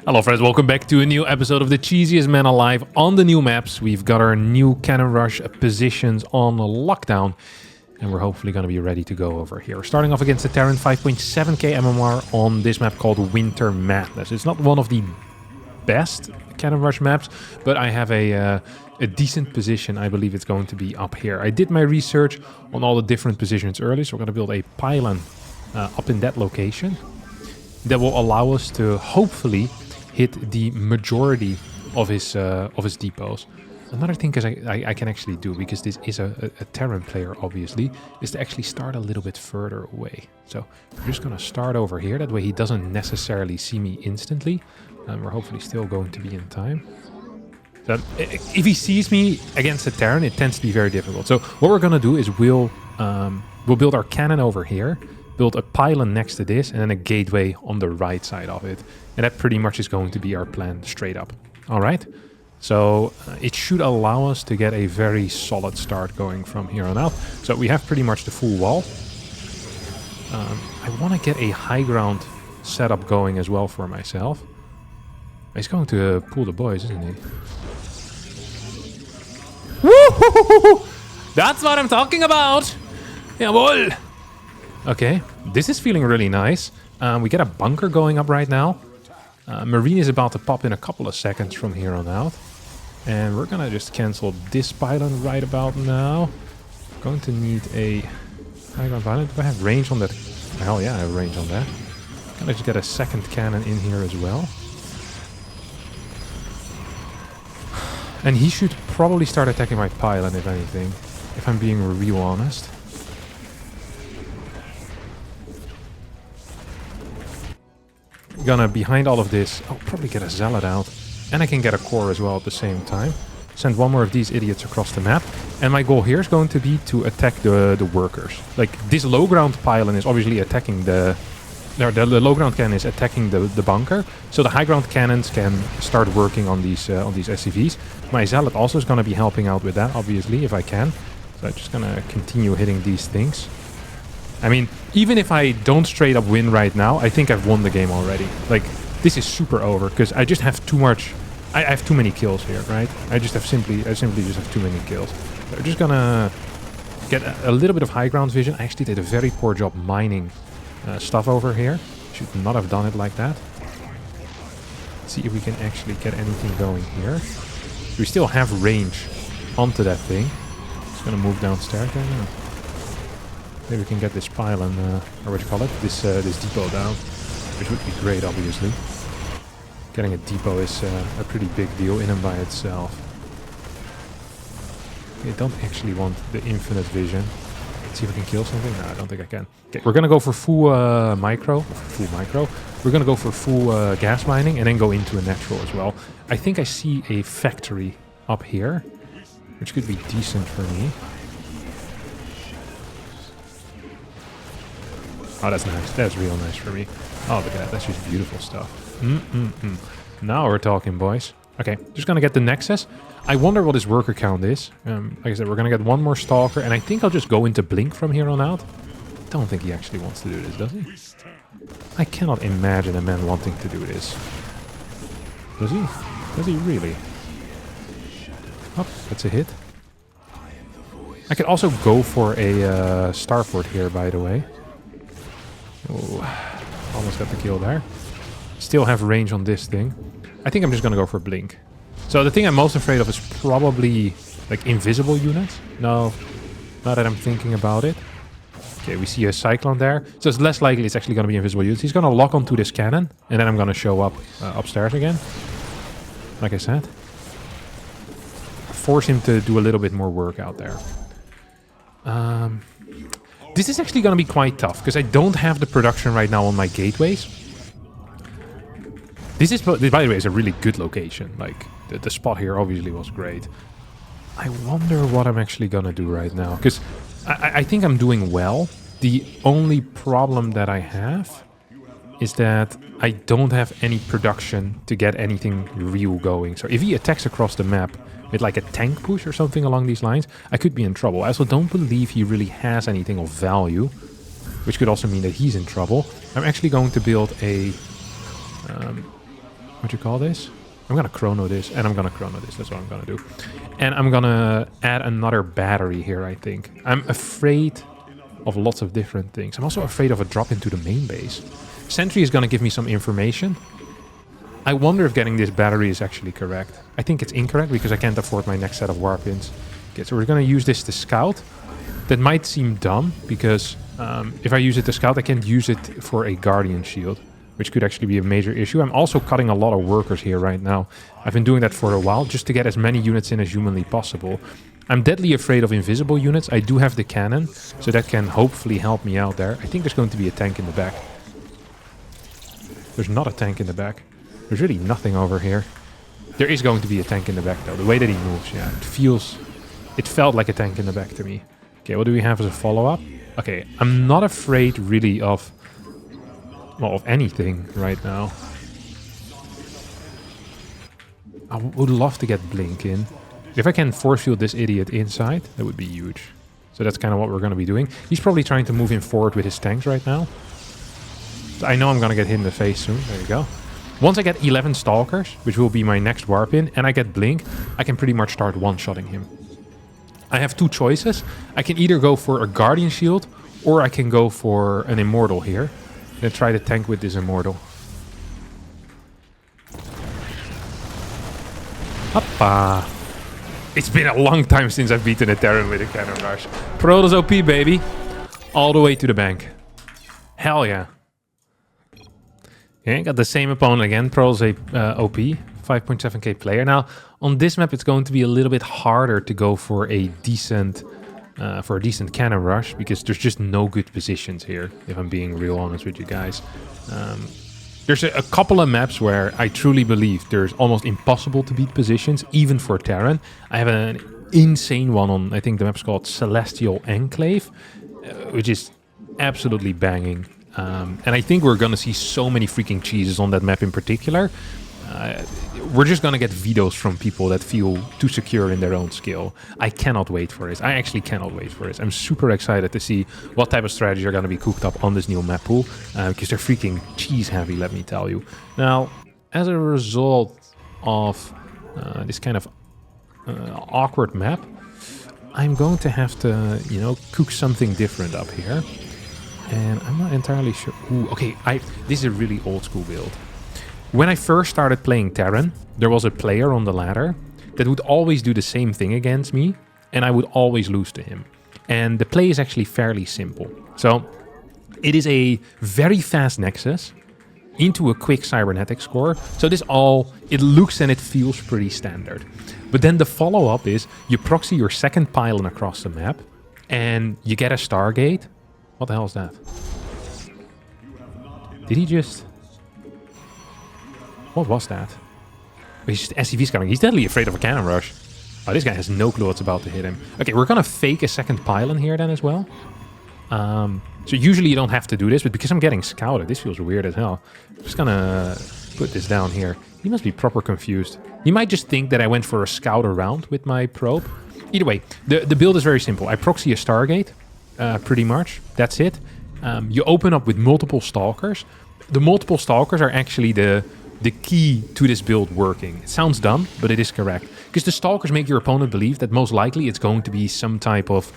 Hello friends, welcome back to a new episode of the cheesiest man alive on the new maps. We've got our new Cannon Rush positions on lockdown, and we're hopefully going to be ready to go over here. We're starting off against the Terran 5.7k MMR on this map called Winter Madness. It's not one of the best Cannon Rush maps, but I have a decent position. I believe it's going to be up here. I did my research on all the different positions earlier, so we're going to build a pylon up in that location that will allow us to hopefully hit the majority of his depots. Another thing I can actually do, because this is a Terran player obviously, is to actually start a little bit further away. So we're just going to start over here, that way he doesn't necessarily see me instantly, and we're hopefully still going to be in time. So if he sees me against a Terran, it tends to be very difficult. So what we're going to do is we'll build our cannon over here, build a pylon next to this, and then a gateway on the right side of it. And that pretty much is going to be our plan straight up. All right. So it should allow us to get a very solid start going from here on out. So we have pretty much the full wall. I want to get a high ground setup going as well for myself. He's going to pull the boys, isn't he? Woo! That's what I'm talking about! Jawohl! Okay, this is feeling really nice. We get a bunker going up right now. Marine is about to pop in a couple of seconds from here on out. And we're gonna just cancel this pylon right about now. Going to need a high ground pylon. Do I have range on that? Hell yeah, I have range on that. Gonna just get a second cannon in here as well. And he should probably start attacking my pylon, if anything, if I'm being real honest. Gonna, behind all of this, I'll probably get a zealot out. And I can get a core as well at the same time. Send one more of these idiots across the map. And my goal here is going to be to attack the workers. Like, this low ground pylon is obviously attacking the low ground cannon is attacking the bunker. So the high ground cannons can start working on these SCVs. My zealot also is going to be helping out with that, obviously, if I can. So I'm just going to continue hitting these things. I mean, even if I don't straight up win right now, I think I've won the game already. Like, this is super over, because I just have too much... I have too many kills here, right? I simply just have too many kills. So I'm just gonna get a little bit of high ground vision. I actually did a very poor job mining stuff over here. Should not have done it like that. Let's see if we can actually get anything going here. We still have range onto that thing. Just gonna move downstairs there now. Maybe we can get this pylon, or what do you call it? This depot down, which would be great, obviously. Getting a depot is a pretty big deal in and by itself. I don't actually want the infinite vision. Let's see if I can kill something. No, I don't think I can. Okay, we're gonna go for full micro. We're gonna go for full gas mining and then go into a natural as well. I think I see a factory up here, which could be decent for me. Oh, that's nice. That's real nice for me. Oh, look at that. That's just beautiful stuff. Now we're talking, boys. Okay, just gonna get the Nexus. I wonder what his worker count is. Like I said, we're gonna get one more Stalker, and I think I'll just go into Blink from here on out. Don't think he actually wants to do this, does he? I cannot imagine a man wanting to do this. Does he? Does he really? Oh, that's a hit. I could also go for a Starport here, by the way. Oh, almost got the kill there. Still have range on this thing. I think I'm just gonna go for Blink. So the thing I'm most afraid of is probably like invisible units. No, now that I'm thinking about it. Okay, we see a Cyclone there. So it's less likely it's actually gonna be invisible units. He's gonna lock onto this cannon, and then I'm gonna show up upstairs again. Like I said. Force him to do a little bit more work out there. This is actually going to be quite tough, because I don't have the production right now on my gateways. This is, by the way, is a really good location. Like, the spot here obviously was great. I wonder what I'm actually going to do right now, because I think I'm doing well. The only problem that I have is that I don't have any production to get anything real going. So if he attacks across the map with like a tank push or something along these lines, I could be in trouble. I also don't believe he really has anything of value, which could also mean that he's in trouble. I'm actually going to build a what you call this? I'm gonna chrono this, and I'm gonna chrono this. That's what I'm gonna do. And I'm gonna add another battery here, I think. I'm afraid of lots of different things. I'm also afraid of a drop into the main base. Sentry is gonna give me some information. I wonder if getting this battery is actually correct. I think it's incorrect because I can't afford my next set of warpins. Okay, so we're gonna use this to scout. That might seem dumb because if I use it to scout, I can't use it for a guardian shield, which could actually be a major issue. I'm also cutting a lot of workers here right now. I've been doing that for a while just to get as many units in as humanly possible. I'm deadly afraid of invisible units. I do have the cannon, so that can hopefully help me out there. I think there's going to be a tank in the back. There's not a tank in the back. There's really nothing over here. There is going to be a tank in the back, though. The way that he moves, yeah, it felt like a tank in the back to me. Okay, what do we have as a follow-up? Okay, I'm not afraid really of, well, of anything right now. I would love to get Blink in. If I can force field this idiot inside, that would be huge. So that's kind of what we're going to be doing. He's probably trying to move him forward with his tanks right now. So I know I'm going to get hit in the face soon. There you go. Once I get 11 Stalkers, which will be my next warp in, and I get Blink, I can pretty much start one-shotting him. I have two choices. I can either go for a Guardian Shield, or I can go for an Immortal here. And try to tank with this Immortal. Hoppa! It's been a long time since I've beaten a Terran with a Cannon Rush. Protoss OP, baby! All the way to the bank. Hell yeah. Okay, got the same opponent again. Protoss OP. 5.7k player. Now, on this map, it's going to be a little bit harder to go for a decent Cannon Rush, because there's just no good positions here, if I'm being real honest with you guys. There's a couple of maps where I truly believe there's almost impossible to beat positions, even for Terran. I have an insane one on, I think the map's called Celestial Enclave, which is absolutely banging. And I think we're going to see so many freaking cheeses on that map in particular. We're just going to get vetoes from people that feel too secure in their own skill. I cannot wait for this. I actually cannot wait for this. I'm super excited to see what type of strategies are going to be cooked up on this new map pool, because they're freaking cheese heavy, let me tell you. Now, as a result of this kind of awkward map, I'm going to have to, you know, cook something different up here. And I'm not entirely sure. Ooh, okay, this is a really old school build. When I first started playing Terran, there was a player on the ladder that would always do the same thing against me, and I would always lose to him. And the play is actually fairly simple. So it is a very fast Nexus into a quick cybernetic score. So it looks and it feels pretty standard. But then the follow-up is you proxy your second pylon across the map, and you get a Stargate. What the hell is that? Did he just... What was that? He's just SCV's coming. He's deadly afraid of a Cannon Rush. Oh, this guy has no clue what's about to hit him. Okay, we're gonna fake a second pylon here then as well. So usually you don't have to do this, but because I'm getting scouted, this feels weird as hell. I'm just gonna put this down here. He must be proper confused. He might just think that I went for a scout around with my probe. Either way, the build is very simple. I proxy a Stargate, pretty much. That's it. You open up with multiple Stalkers. The multiple Stalkers are actually the key to this build working. It sounds dumb, but it is correct. Because the Stalkers make your opponent believe that most likely it's going to be some type of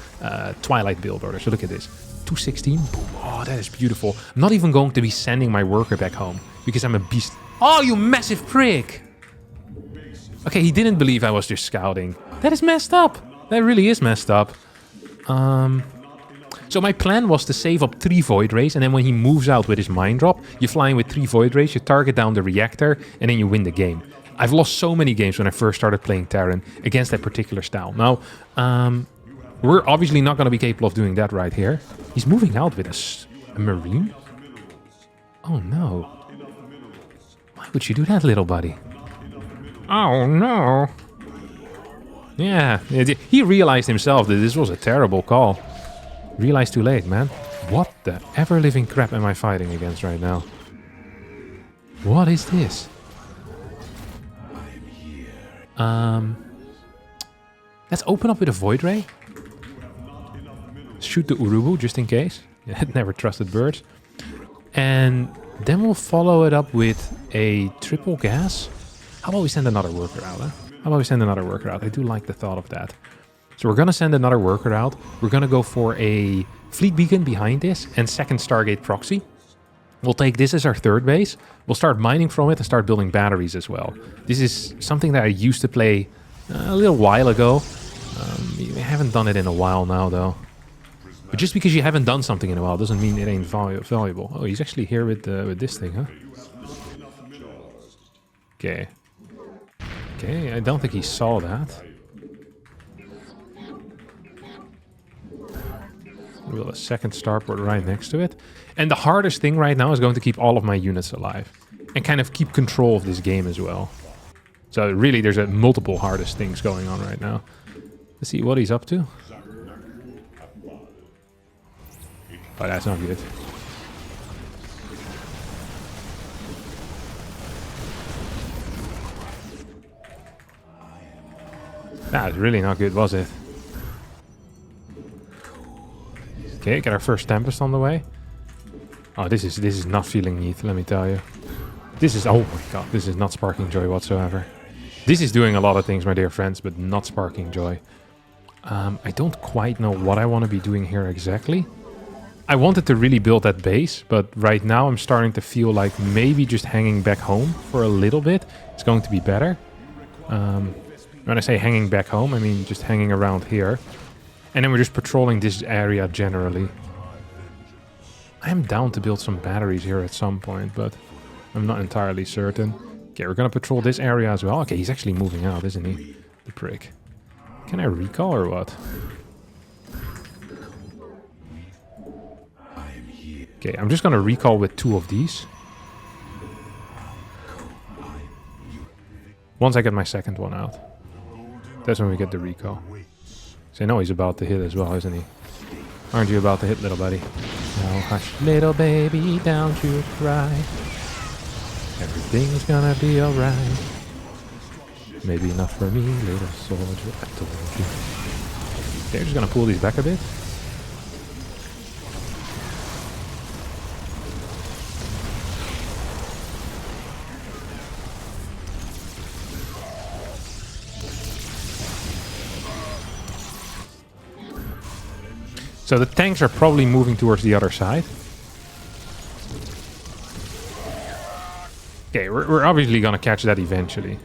Twilight build order. So look at this. 216. Boom. Oh, that is beautiful. I'm not even going to be sending my worker back home because I'm a beast. Oh, you massive prick! Okay, he didn't believe I was just scouting. That is messed up. That really is messed up. So my plan was to save up 3 Void Rays, and then when he moves out with his Mind Drop, you fly in with 3 Void Rays, you target down the reactor, and then you win the game. I've lost so many games when I first started playing Terran against that particular style. Now, we're obviously not going to be capable of doing that right here. He's moving out with a Marine? Oh no. Why would you do that, little buddy? Oh no. Yeah, he realized himself that this was a terrible call. Realized too late, man. What the ever-living crap am I fighting against right now? What is this? Let's open up with a Void Ray. Shoot the Urubu, just in case. Never trusted birds. And Then we'll follow it up with a triple gas. How about we send another worker out, huh? How about we send another worker out? I do like the thought of that. So we're going to send another worker out. We're going to go for a fleet beacon behind this and second Stargate proxy. We'll take this as our third base. We'll start mining from it and start building batteries as well. This is something that I used to play a little while ago. We haven't done it in a while now, though. But just because you haven't done something in a while doesn't mean it ain't valuable. Oh, he's actually here with this thing, huh? Okay. Okay, I don't think he saw that. We'll have a second starport right next to it. And the hardest thing right now is going to keep all of my units alive. And kind of keep control of this game as well. So really, there's multiple hardest things going on right now. Let's see what he's up to. Oh, that's not good. That's really not good, was it? Okay, get our first Tempest on the way. Oh, this is not feeling neat, let me tell you. This is, oh my god, this is not sparking joy whatsoever. This is doing a lot of things, my dear friends, but not sparking joy. I don't quite know what I want to be doing here exactly. I wanted to really build that base, but right now I'm starting to feel like maybe just hanging back home for a little bit is going to be better. When I say hanging back home, I mean just hanging around here. And then we're just patrolling this area generally. I'm down to build some batteries here at some point, but I'm not entirely certain. Okay, we're gonna patrol this area as well. Okay, he's actually moving out, isn't he? The prick. Can I recall or what? Okay, I'm just gonna recall with 2 of these. Once I get my second one out. That's when we get the recall. So I know he's about to hit as well, isn't he? Aren't you about to hit, little buddy? Now hush, little baby, don't you cry. Everything's gonna be alright. Maybe not for me, little soldier, I told you. They're just gonna pull these back a bit. So the tanks are probably moving towards the other side. Okay, we're obviously gonna catch that eventually.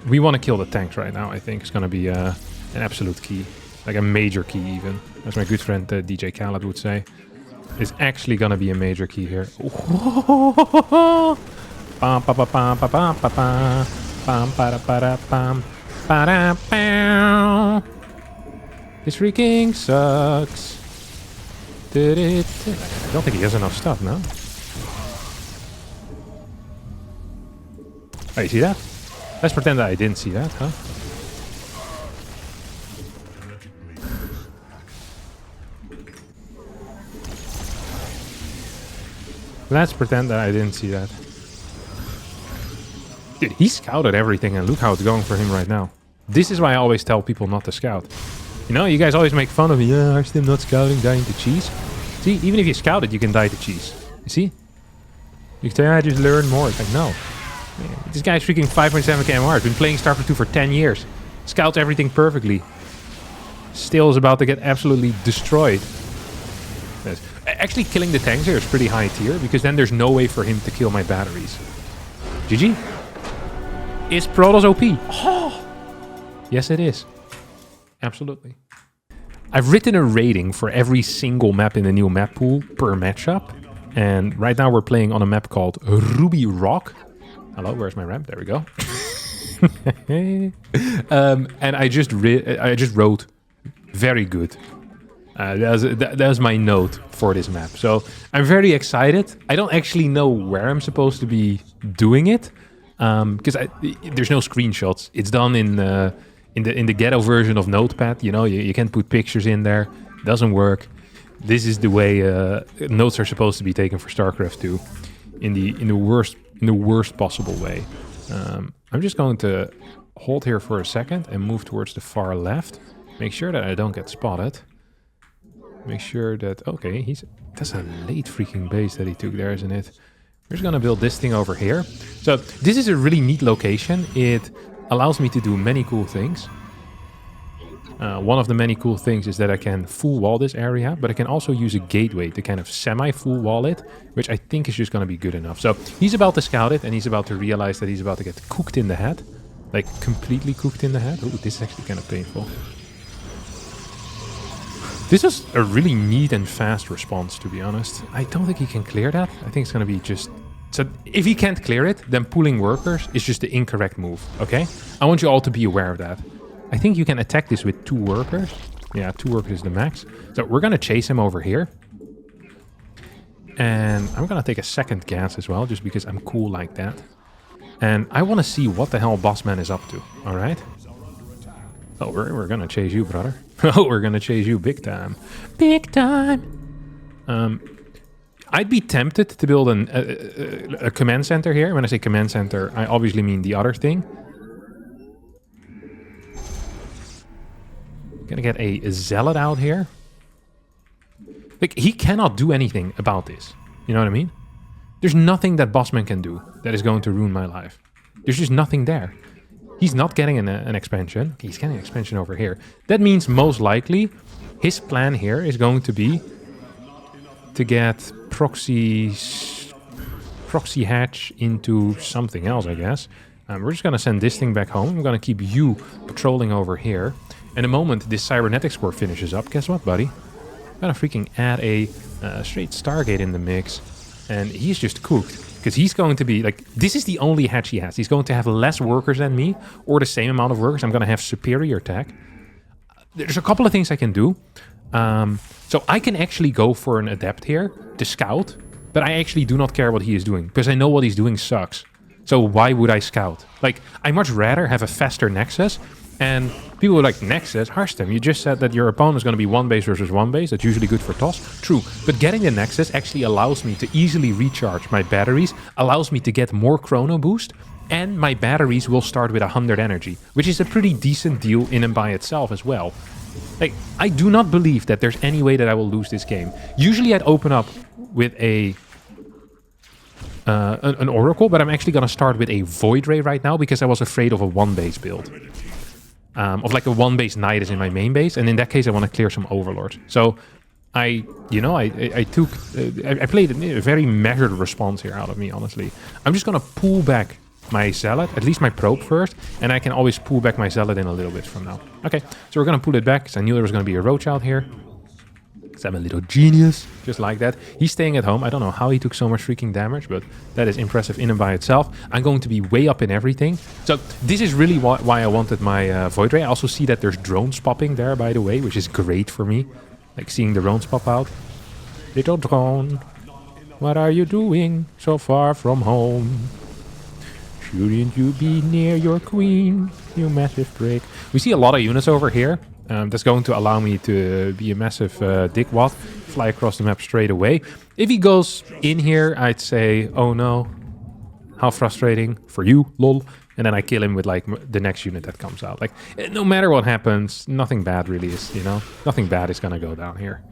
We want to kill the tanks right now, I think. It's gonna be an absolute key. Like a major key even. As my good friend DJ Khaled would say. It's actually gonna be a major key here. This freaking sucks. I don't think he has enough stuff, no? Oh, you see that? Let's pretend that I didn't see that, huh? Let's pretend that I didn't see that. Dude, he scouted everything and look how it's going for him right now. This is why I always tell people not to scout. You know, you guys always make fun of me. Yeah, Harstem not scouting, dying to cheese. See, even if you scout it, you can die to cheese. You see? You can say, I just learn more. It's like, no. Man, this guy's freaking 5.7 KMR. Been playing StarCraft 2 for 10 years. Scouts everything perfectly. Still is about to get absolutely destroyed. Yes. Actually, killing the tanks here is pretty high tier, because then there's no way for him to kill my batteries. GG. Is Protoss OP? Oh! Yes, it is. Absolutely. I've written a rating for every single map in the new map pool per matchup. And right now we're playing on a map called Ruby Rock. Hello, where's my ramp? There we go. And I just wrote very good. That's my note for this map. So I'm very excited. I don't actually know where I'm supposed to be doing it. Because there's no screenshots. It's done in the ghetto version of Notepad. You know, you can't put pictures in there. Doesn't work. This is the way notes are supposed to be taken for StarCraft 2, in the worst possible way. I'm just going to hold here for a second and move towards the far left. Make sure that I don't get spotted. Make sure that... Okay, that's a late freaking base that he took there, isn't it? We're just gonna build this thing over here. So this is a really neat location. It allows me to do many cool things. One of the many cool things is that I can full wall this area, but I can also use a gateway to kind of semi-full wall it, which I think is just going to be good enough. So he's about to scout it, and he's about to realize that he's about to get cooked in the head. Like, completely cooked in the head. Ooh, this is actually kind of painful. This was a really neat and fast response, to be honest. I don't think he can clear that. I think it's going to be just... So if he can't clear it, then pulling workers is just the incorrect move, okay? I want you all to be aware of that. I think you can attack this with 2 workers. Yeah, 2 workers is the max. So we're going to chase him over here. And I'm going to take a second gas as well, just because I'm cool like that. And I want to see what the hell Bossman is up to, all right? Oh, we're going to chase you, brother. Oh, we're going to chase you big time. Big time! I'd be tempted to build a command center here. When I say command center, I obviously mean the other thing. Gonna get a zealot out here. Like, he cannot do anything about this. You know what I mean? There's nothing that Bossman can do that is going to ruin my life. There's just nothing there. He's not getting an expansion. He's getting an expansion over here. That means most likely his plan here is going to be to get proxy hatch into something else, I guess. We're just gonna send this thing back home. I'm gonna keep you patrolling over here. And the moment this cybernetics core finishes up, guess what, buddy? I'm gonna freaking add a straight Stargate in the mix. And he's just cooked. Because he's going to be, like, this is the only hatch he has. He's going to have less workers than me, or the same amount of workers. I'm gonna have superior tech. There's a couple of things I can do. So I can actually go for an adept here to scout. But I actually do not care what he is doing. Because I know what he's doing sucks. So why would I scout? Like, I much rather have a faster Nexus. And people were like, Nexus? Harstem, you just said that your opponent is going to be 1 base versus 1 base. That's usually good for toss. True, but getting the Nexus actually allows me to easily recharge my batteries, allows me to get more chrono boost, and my batteries will start with 100 energy, which is a pretty decent deal in and by itself as well. Like, I do not believe that there's any way that I will lose this game. Usually I'd open up with an Oracle, but I'm actually going to start with a Void Ray right now because I was afraid of a 1 base build. Of like a 1 base Knight is in my main base, and in that case I want to clear some Overlords. So I played a very measured response here out of me, honestly. I'm just gonna pull back my Zealot, at least my Probe first, and I can always pull back my Zealot in a little bit from now. Okay, so we're gonna pull it back, because I knew there was gonna be a Roach out here. Because I'm a little genius, just like that. He's staying at home. I don't know how he took so much freaking damage, but that is impressive in and by itself. I'm going to be way up in everything. So this is really why I wanted my Void Ray. I also see that there's drones popping there, by the way, which is great for me. Like seeing the drones pop out. Little drone, what are you doing so far from home? Shouldn't you be near your queen, you massive prick? We see a lot of units over here. That's going to allow me to be a massive dickwad, fly across the map straight away. If he goes in here, I'd say, oh no, how frustrating for you, lol. And then I kill him with like the next unit that comes out. Like, no matter what happens, nothing bad really is, you know? Nothing bad is gonna go down here.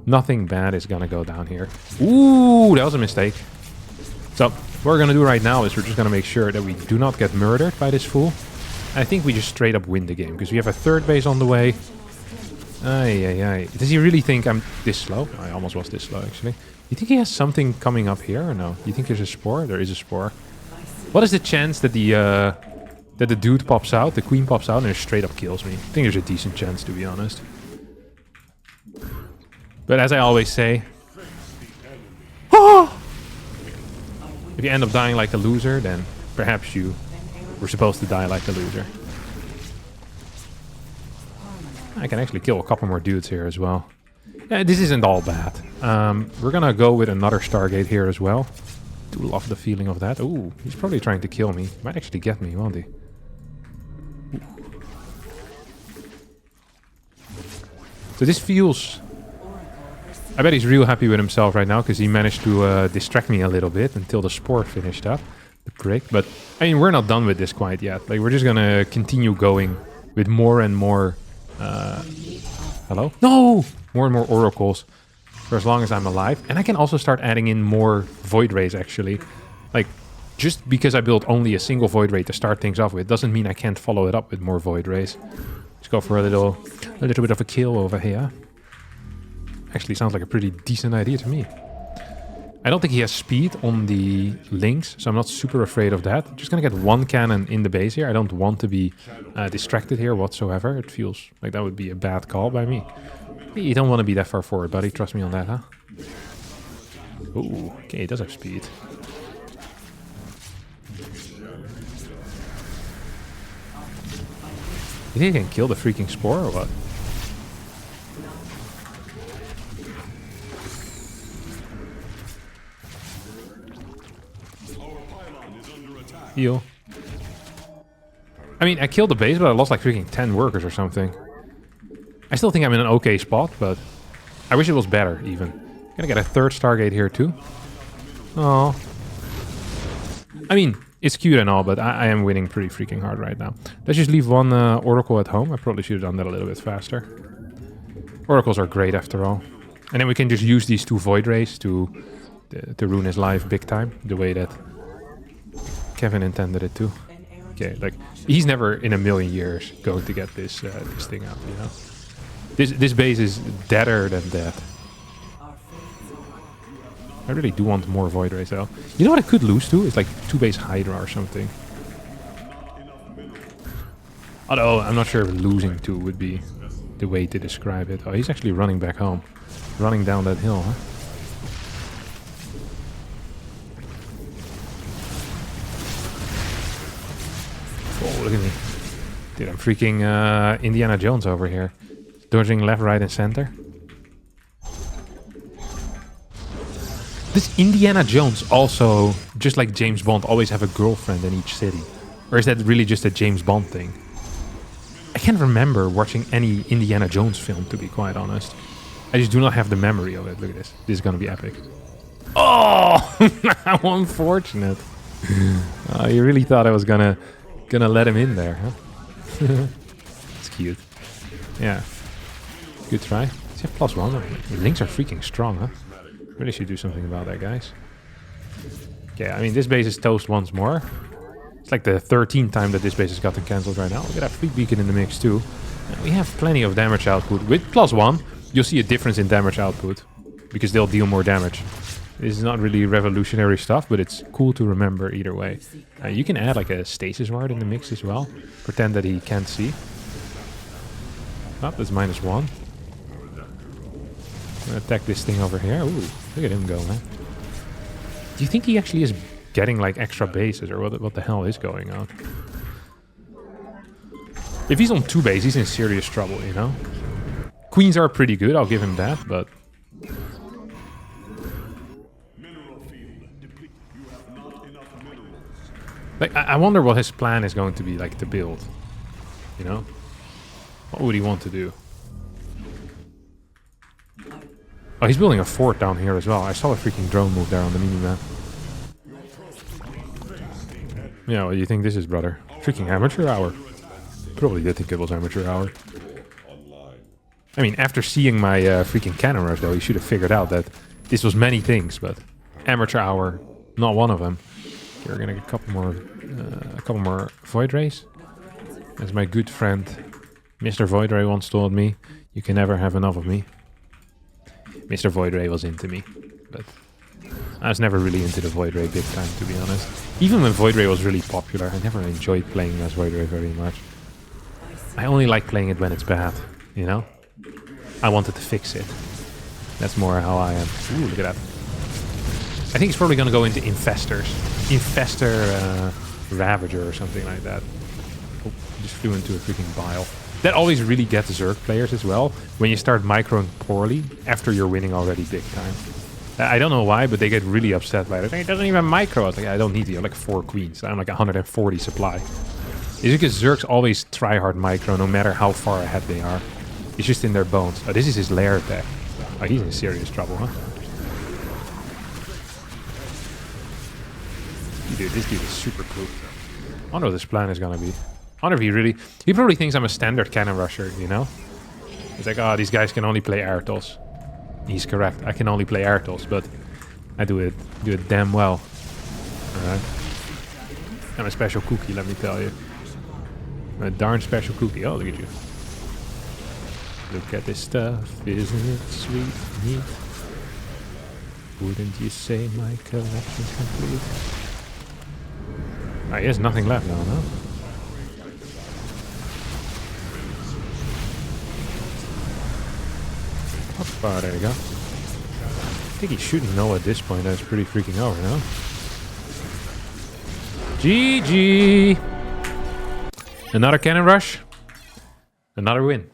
Nothing bad is gonna go down here. Ooh, that was a mistake. So, what we're gonna do right now is we're just gonna make sure that we do not get murdered by this fool. I think we just straight up win the game, because we have a 3rd base on the way. Does he really think I'm this slow? I almost was this slow, actually. You think he has something coming up here, or no? You think there's a spore? There is a spore. What is the chance that the dude pops out, the queen pops out, and it straight up kills me? I think there's a decent chance, to be honest. But as I always say... Oh! If you end up dying like a loser, then perhaps you... We're supposed to die like a loser. I can actually kill a couple more dudes here as well. Yeah, this isn't all bad. We're gonna go with another Stargate here as well. Do love the feeling of that. Ooh, he's probably trying to kill me. Might actually get me, won't he? Ooh. So this feels... I bet he's real happy with himself right now, because he managed to distract me a little bit until the spore finished up. Prick. But I mean, we're not done with this quite yet. Like, we're just gonna continue going with more and more Hello? No! More and more oracles for as long as I'm alive. And I can also start adding in more void rays, actually. Like, just because I built only a single void ray to start things off with doesn't mean I can't follow it up with more void rays. Let's go for a little bit of a kill over here. Actually, sounds like a pretty decent idea to me. I don't think he has speed on the links, so I'm not super afraid of that. Just gonna get one cannon in the base here. I don't want to be distracted here whatsoever. It feels like that would be a bad call by me. You don't want to be that far forward, buddy. Trust me on that, huh? Ooh, okay, he does have speed. You think he can kill the freaking spore or what? Heal. I mean, I killed the base, but I lost like freaking 10 workers or something. I still think I'm in an okay spot, but I wish it was better, even. Gonna get a third Stargate here, too. Oh. I mean, it's cute and all, but I am winning pretty freaking hard right now. Let's just leave one Oracle at home. I probably should have done that a little bit faster. Oracles are great, after all. And then we can just use these 2 Void Rays to ruin his life big time, the way that Kevin intended it to. Okay, like, he's never in a million years going to get this thing out, you know? This base is deader than dead. I really do want more Void Rays, though. You know what I could lose to? It's like 2 base Hydra or something. Although, I'm not sure if losing to would be the way to describe it. Oh, he's actually running back home. Running down that hill, huh? Oh, look at me. Dude, I'm freaking Indiana Jones over here. Dodging left, right, and center. Does Indiana Jones also, just like James Bond, always have a girlfriend in each city? Or is that really just a James Bond thing? I can't remember watching any Indiana Jones film, to be quite honest. I just do not have the memory of it. Look at this. This is gonna be epic. Oh! How unfortunate. You really thought I was gonna let him in there, huh? It's cute. Yeah. Good try. Does he have +1? The links are freaking strong, huh? Really should do something about that, guys. Yeah, I mean, this base is toast once more. It's like the 13th time that this base has gotten cancelled right now. Look at that free beacon in the mix, too. And we have plenty of damage output. With +1, you'll see a difference in damage output. Because they'll deal more damage. This is not really revolutionary stuff, but it's cool to remember either way. You can add like a stasis ward in the mix as well. Pretend that he can't see. Oh, that's -1. I'm gonna attack this thing over here. Ooh, look at him go, man. Do you think he actually is getting like extra bases, or what the hell is going on? If he's on 2 bases, he's in serious trouble, you know? Queens are pretty good, I'll give him that, but... like, I wonder what his plan is going to be like to build, you know? What would he want to do? Oh, he's building a fort down here as well. I saw a freaking drone move there on the mini-map. Yeah, what do you think this is, brother? Freaking amateur hour. Probably did think it was amateur hour. I mean, after seeing my freaking cannon rush, though, you should have figured out that this was many things, but amateur hour, not one of them. Okay, we're gonna get a couple more Void Rays. As my good friend Mr. Void Ray once told me, you can never have enough of me. Mr. Void Ray was into me, but I was never really into the Void Ray big time, to be honest. Even when Void Ray was really popular, I never enjoyed playing as Void Ray very much. I only like playing it when it's bad, you know? I wanted to fix it. That's more how I am. Ooh, look at that. I think he's probably gonna go into Infestors. Infestor Ravager or something like that. Oh, just flew into a freaking bile. That always really gets Zerg players as well, when you start microing poorly after you're winning already big time. I don't know why, but they get really upset by it. It doesn't even micro. I was like, I don't need you. I'm like 4 queens. I'm like 140 supply. It's because Zergs always try hard micro, no matter how far ahead they are. It's just in their bones. Oh, this is his lair attack. Oh, he's in serious trouble, huh? Dude, this dude is super cool. I wonder what this plan is gonna be. I wonder if he probably thinks I'm a standard cannon rusher, you know? It's like, oh, these guys can only play Artos. He's correct. I can only play Artos, but I do it damn well. Alright. I'm a special cookie, let me tell you. I'm a darn special cookie. Oh, look at you. Look at this stuff, isn't it sweet, neat? Wouldn't you say my collection's complete? Ah, he has nothing left now, no? Oh, there you go. I think he shouldn't know at this point that it's pretty freaking over, no? GG! Another cannon rush. Another win.